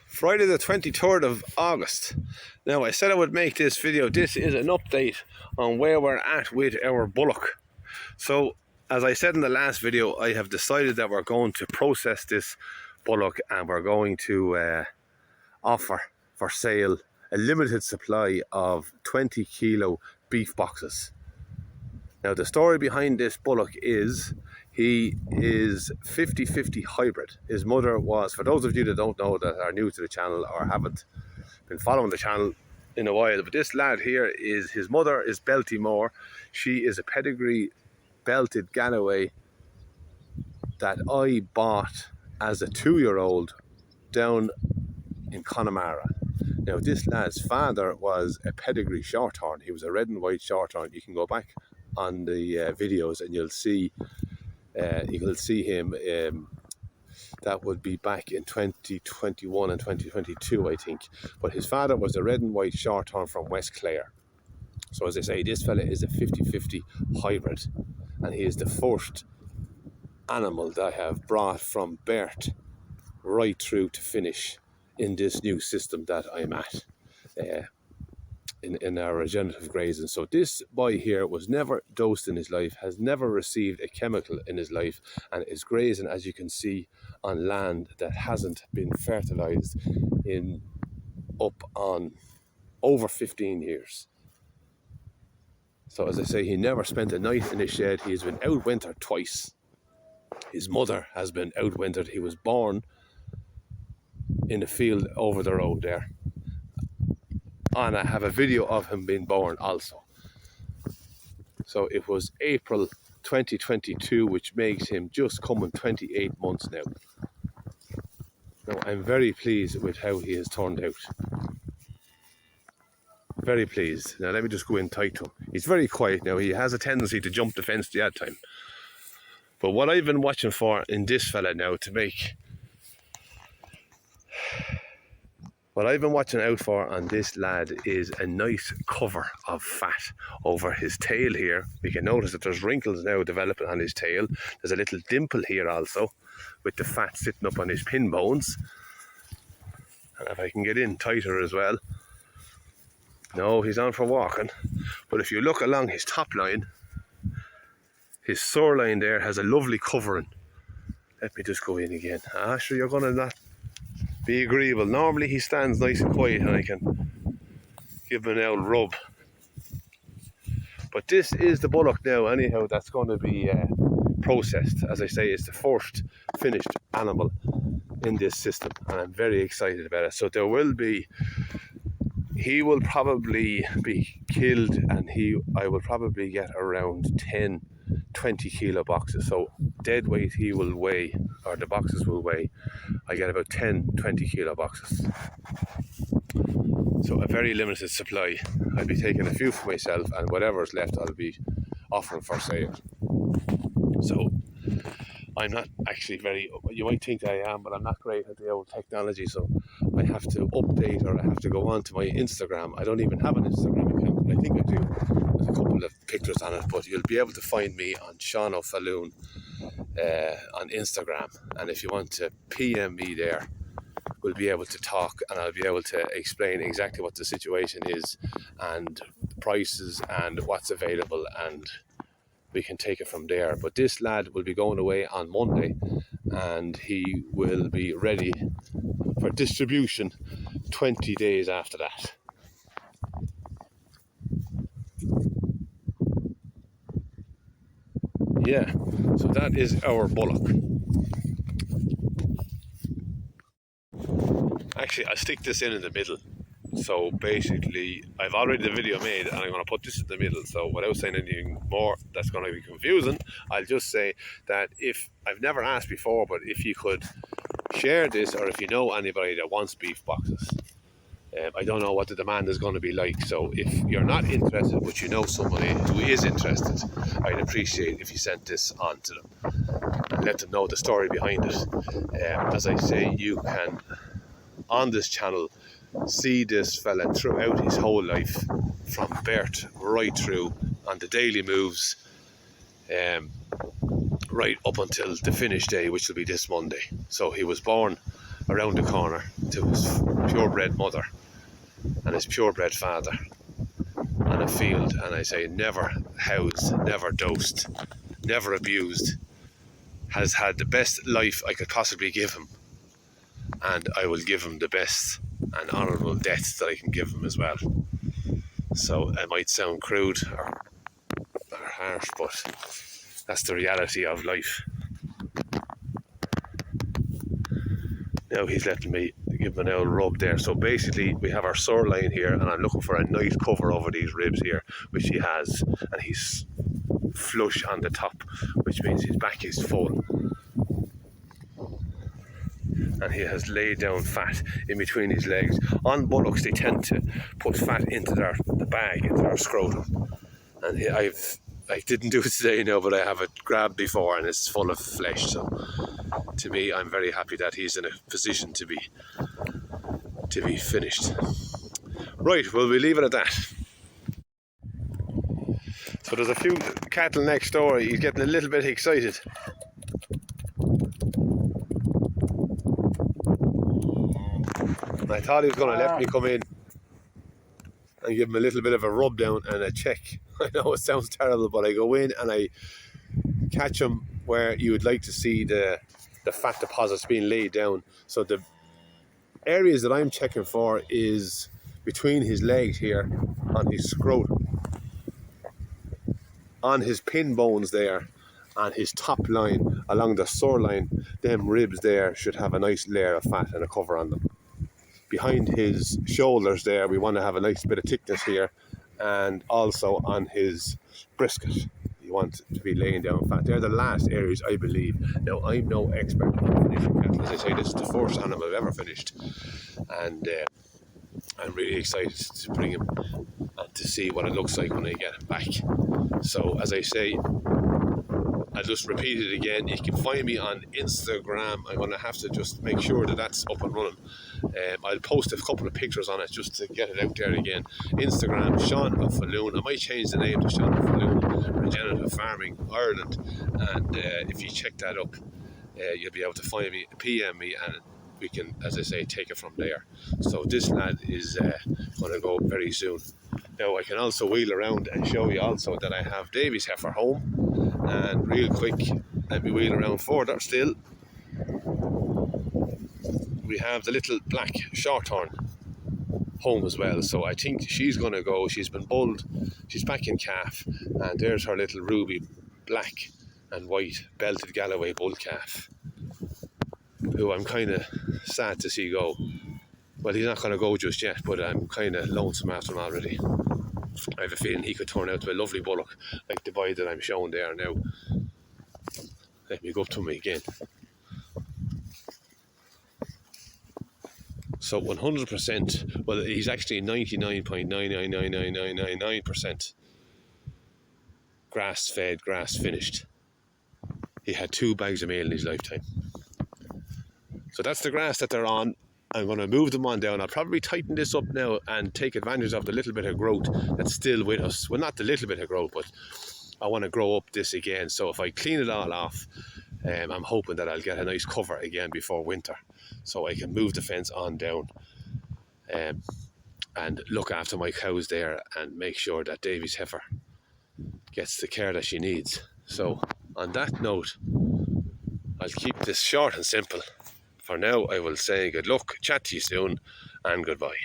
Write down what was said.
Friday the 23rd of August. Now, I said I would make this video. This is an update on where we're at with our bullock. So, as I said in the last video, I have decided that we're going to process this bullock and we're going to offer for sale a limited supply of 20 kilo beef boxes. Now, the story behind this bullock is he is 50-50 hybrid. His mother was, for those of you that don't know, that are new to the channel or haven't been following the channel in a while, but this lad here is, his mother is Beltymore. She is a pedigree belted Galloway that I bought as a 2-year-old down in Connemara. Now, this lad's father was a pedigree shorthorn. He was a red and white shorthorn. You can go back on the videos and you'll see him. That would be back in 2021 and 2022, I think. But his father was a red and white shorthorn from West Clare. So as I say, this fella is a 50-50 hybrid, and he is the first animal that I have brought from birth right through to finish in this new system that I'm at in our regenerative grazing. So this boy here was never dosed in his life, has never received a chemical in his life, and is grazing, as you can see, on land that hasn't been fertilized in up on over 15 years. So as I say, he never spent a night in his shed. He has been outwintered twice. His mother has been outwintered. He was born in a field over the road there, and I have a video of him being born also. So it was April 2022, which makes him just coming 28 months now. Now, I'm very pleased with how he has turned out. Very pleased. Now let me just go in tight to him. He's very quiet now. He has a tendency to jump the fence the odd time. But what I've been watching for in this fella now to make... What I've been watching out for on this lad is a nice cover of fat over his tail here. We can notice that there's wrinkles now developing on his tail. There's a little dimple here also, with the fat sitting up on his pin bones. And if I can get in tighter as well. No, he's on for walking. But if you look along his top line, his sore line there has a lovely covering. Let me just go in again. Sure, you're going to not be agreeable. Normally he stands nice and quiet and I can give him an old rub. But this is the bullock now anyhow that's going to be processed. As I say, it's the first finished animal in this system, and I'm very excited about it. So there will be, he will probably be killed, and I will probably get around 10 20 kilo boxes. So dead weight he will weigh, or the boxes will weigh, I get about 10-20 kilo boxes. So a very limited supply. I'll be taking a few for myself, and whatever is left I'll be offering for sale. So I'm not actually very, you might think I am, but I'm not great at the old technology, so I have to update, or I have to go on to my Instagram. I don't even have an Instagram account, but I think I do. There's a couple of pictures on it, but you'll be able to find me on Sean O'Falloon on Instagram, and if you want to PM me there, we'll be able to talk, and I'll be able to explain exactly what the situation is and the prices and what's available, and we can take it from there. But this lad will be going away on Monday, and he will be ready for distribution 20 days after that. Yeah, so that is our bullock. Actually, I'll stick this in the middle. So basically, I've already the video made, and I'm going to put this in the middle. So without saying anything more that's going to be confusing, I'll just say that if, I've never asked before, but if you could share this, or if you know anybody that wants beef boxes. I don't know what the demand is going to be like, so if you're not interested but you know somebody who is interested, I'd appreciate if you sent this on to them and let them know the story behind it. As I say, you can, on this channel, see this fella throughout his whole life, from birth right through on the daily moves, right up until the finish day, which will be this Monday. So he was born around the corner to his purebred mother and his purebred father on a field, and I say never housed, never dosed, never abused, has had the best life I could possibly give him, and I will give him the best and honourable death that I can give him as well. So it might sound crude or harsh, but that's the reality of life. Now he's letting me give him an old rub there. So basically we have our sore line here, and I'm looking for a nice cover over these ribs here, which he has, and he's flush on the top, which means his back is full. And he has laid down fat in between his legs. On bullocks, they tend to put fat into the bag, into their scrotum. And I didn't do it today now, but I have it grabbed before and it's full of flesh. So to me, I'm very happy that he's in a position to be finished. Right, well, we'll leave it at that. So there's a few cattle next door. He's getting a little bit excited. I thought he was going to let me come in and give him a little bit of a rub down and a check. I know it sounds terrible, but I go in and I catch him where you would like to see the fat deposits being laid down. So the areas that I'm checking for is between his legs here, on his scrotum, on his pin bones there, and his top line along the sore line. Them ribs there should have a nice layer of fat and a cover on them. Behind his shoulders there, we want to have a nice bit of thickness here, and also on his brisket you want to be laying down fat. They're the last areas, I believe. Now, I'm no expert in finishing cattle. As I say, this is the first animal I've ever finished, and I'm really excited to bring him and to see what it looks like when I get him back. So as I say, I'll just repeat it again. You can find me on Instagram. I'm going to have to just make sure that that's up and running. I'll post a couple of pictures on it just to get it out there again. Instagram, Sean of Falloon. I might change the name to Sean of Falloon, Regenerative Farming Ireland. And if you check that up, you'll be able to find me, PM me, and we can, as I say, take it from there. So this lad is going to go very soon. Now I can also wheel around and show you also that I have Davy's heifer home. And real quick, let me wheel around further still. We have the little black shorthorn home as well. So I think she's going to go. She's been bulled. She's back in calf. And there's her little ruby black and white belted Galloway bull calf, who I'm kind of sad to see go. Well, he's not going to go just yet, but I'm kind of lonesome after him already. I have a feeling he could turn out to be a lovely bullock, like the boy that I'm showing there now. Let me go up to him again. So 100%, well, he's actually 99.999999% grass-fed, grass-finished. He had 2 bags of meal in his lifetime. So that's the grass that they're on. I'm going to move them on down. I'll probably tighten this up now and take advantage of the little bit of growth that's still with us. Well, not the little bit of growth, but I want to grow up this again. So if I clean it all off, I'm hoping that I'll get a nice cover again before winter, so I can move the fence on down and look after my cows there and make sure that Davy's heifer gets the care that she needs. So on that note, I'll keep this short and simple. For now, I will say good luck, chat to you soon, and goodbye.